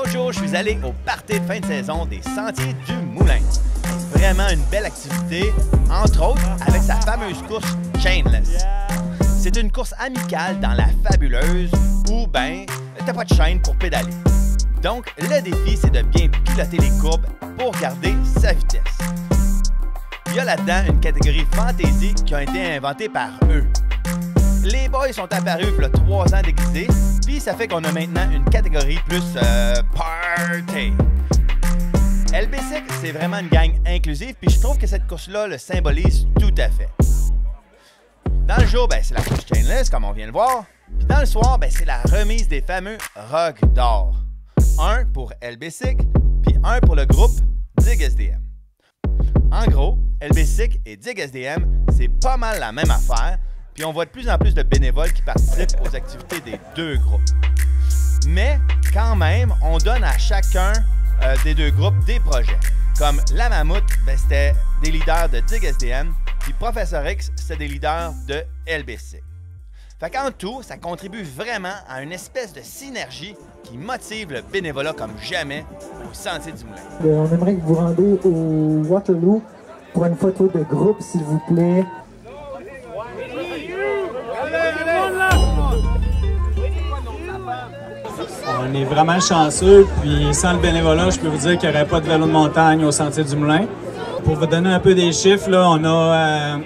L'autre jour, je suis allé au party de fin de saison des Sentiers du Moulin. Vraiment une belle activité, entre autres avec sa fameuse course Chainless. C'est une course amicale dans la fabuleuse où, t'as pas de chaîne pour pédaler. Donc, le défi, c'est de bien piloter les courbes pour garder sa vitesse. Il y a là-dedans une catégorie fantasy qui a été inventée par eux. Les boys sont apparus il y a 3 ans déguisés, puis ça fait qu'on a maintenant une catégorie plus party. LBC, c'est vraiment une gang inclusive, puis je trouve que cette course-là le symbolise tout à fait. Dans le jour, c'est la course Chainless, comme on vient de voir. Puis dans le soir, c'est la remise des fameux Rogs d'or. Un pour LBC, puis un pour le groupe Dig SDM. En gros, LBC et Dig SDM, c'est pas mal la même affaire, puis on voit de plus en plus de bénévoles qui participent aux activités des deux groupes. Mais quand même, on donne à chacun des deux groupes des projets. Comme la Mammouth, c'était des leaders de Dig SDM, puis Professeur X, c'était des leaders de LBC. Fait qu'en tout, ça contribue vraiment à une espèce de synergie qui motive le bénévolat comme jamais au Sentier du Moulin. On aimerait que vous rendez au Waterloo pour une photo de groupe, s'il vous plaît. On est vraiment chanceux, puis sans le bénévolat, je peux vous dire qu'il n'y aurait pas de vélo de montagne au Sentier du Moulin. Pour vous donner un peu des chiffres, là, on a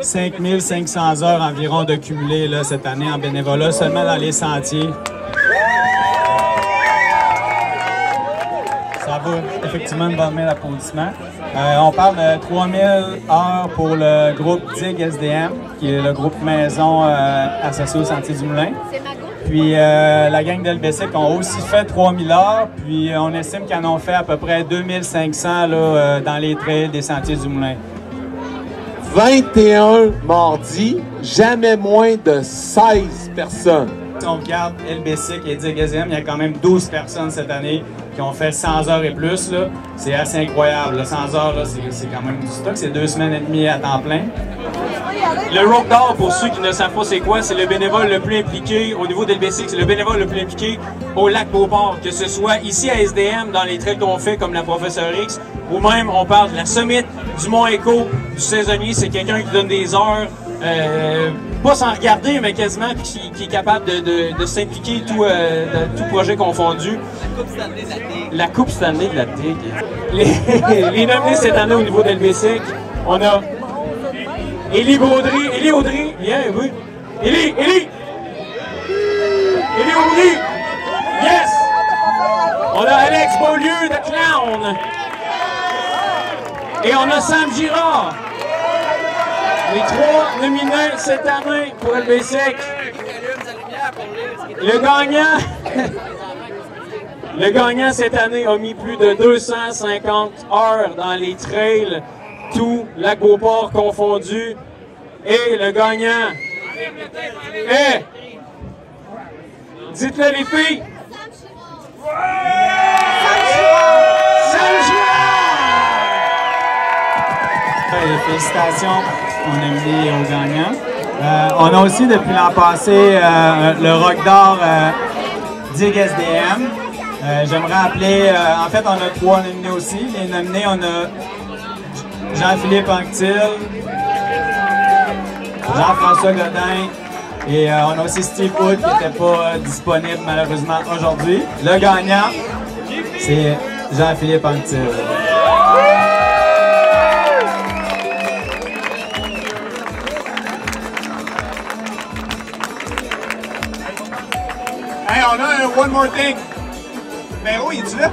5500 heures environ de cumulé là, cette année en bénévolat, seulement dans les sentiers. Ça vaut effectivement une bonne main d'applaudissements. On parle de 3000 heures pour le groupe Dig SDM, qui est le groupe maison associé au Sentier du Moulin. Puis la gang d'LBC ont aussi fait 3000 heures, puis on estime qu'ils en ont fait à peu près 2500 là, dans les trails des Sentiers du Moulin. 21 mardis, jamais moins de 16 personnes. Si on regarde LBC et Dig SDM, il y a quand même 12 personnes cette année qui ont fait 100 heures et plus. C'est assez incroyable. Là. 100 heures, c'est quand même du stock. C'est 2 semaines et demie à temps plein. Le Rogue d'or, pour ceux qui ne savent pas c'est quoi, c'est le bénévole le plus impliqué au niveau d'LBC, c'est le bénévole le plus impliqué au lac Beauport, que ce soit ici à SDM, dans les trails qu'on fait comme la Professeur X, ou même on parle de la Summit, du Mont Écho, du saisonnier, c'est quelqu'un qui donne des heures, pas sans regarder, mais quasiment, qui est capable de s'impliquer de tout projet confondu. La Coupe Stanley de la TIG. Les nominés cette année au niveau d'LBC, on a Élie Audry, bien, oui. Élie Audry, yes! On a Alex Beaulieu de Clown. Et on a Sam Girard. Les 3 nominés cette année pour LBC. Le gagnant cette année a mis plus de 250 heures dans les trails, tout lac Beauport confondu. Et le gagnant est... Dites-le les filles! Sam Girard! Félicitations, on a mis au gagnant. On a aussi depuis l'an passé le Rock d'or Dig SDM. J'aimerais appeler, en fait on a 3 nominés aussi. Les nominés, on a Jean-Philippe Anctil, Jean-François Godin et on a aussi Steve Wood qui n'était pas disponible malheureusement aujourd'hui. Le gagnant, c'est Jean-Philippe Anctil. Hey, on a un one more thing. Perrault, il est-tu là?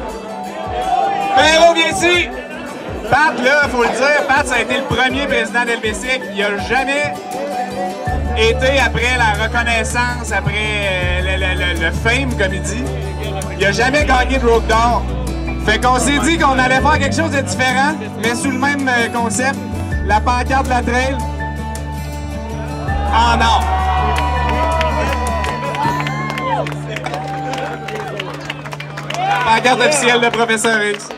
Perrault, viens ici! Pat, là, faut le dire, Pat, ça a été le premier président d'LBC. Il n'a jamais été après la reconnaissance, après le fame, comme il dit. Il n'a jamais gagné de Rogue d'or. Fait qu'on s'est dit qu'on allait faire quelque chose de différent, mais sous le même concept, la pancarte de la trail en or. La pancarte officielle de Professeur X.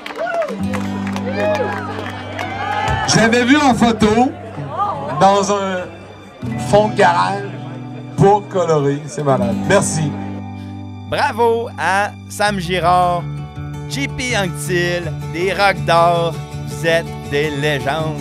Je l'avais vu en photo dans un fond de garage pour colorer. C'est malade. Merci. Bravo à Sam Girard, JP Anctil, des Rocs d'Or, vous êtes des légendes.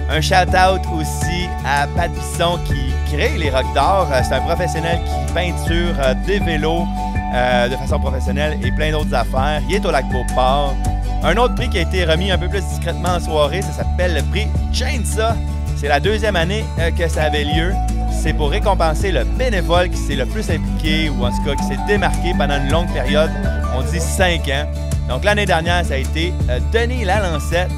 Un shout-out aussi à Pat Bisson qui crée les Rocs d'Or. C'est un professionnel qui peinture des vélos de façon professionnelle et plein d'autres affaires. Il est au lac Beauport. Un autre prix qui a été remis un peu plus discrètement en soirée, ça s'appelle le prix Chainsaw. C'est la deuxième année que ça avait lieu. C'est pour récompenser le bénévole qui s'est le plus impliqué ou en tout cas qui s'est démarqué pendant une longue période. On dit 5 ans. Donc l'année dernière, ça a été Denis Lalancette.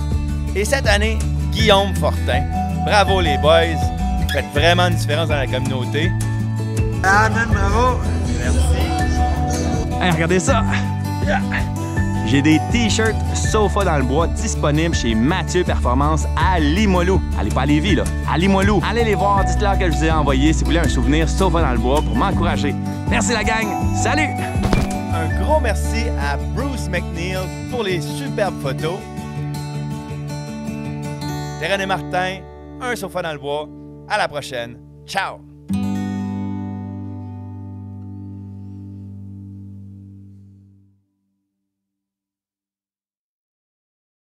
Et cette année, Guillaume Fortin. Bravo les boys. Vous faites vraiment une différence dans la communauté. Ah, man, bravo! Merci. Hey, regardez ça! Yeah. J'ai des t-shirts Sofa dans le bois disponibles chez Mathieu Performance à Limoilou. Allez pas à Lévis, là, à Limoilou. Allez les voir, dites-leur que je vous ai envoyé si vous voulez un souvenir Sofa dans le bois pour m'encourager. Merci la gang, salut! Un gros merci à Bruce McNeil pour les superbes photos. C'était René Martin, un Sofa dans le bois. À la prochaine. Ciao!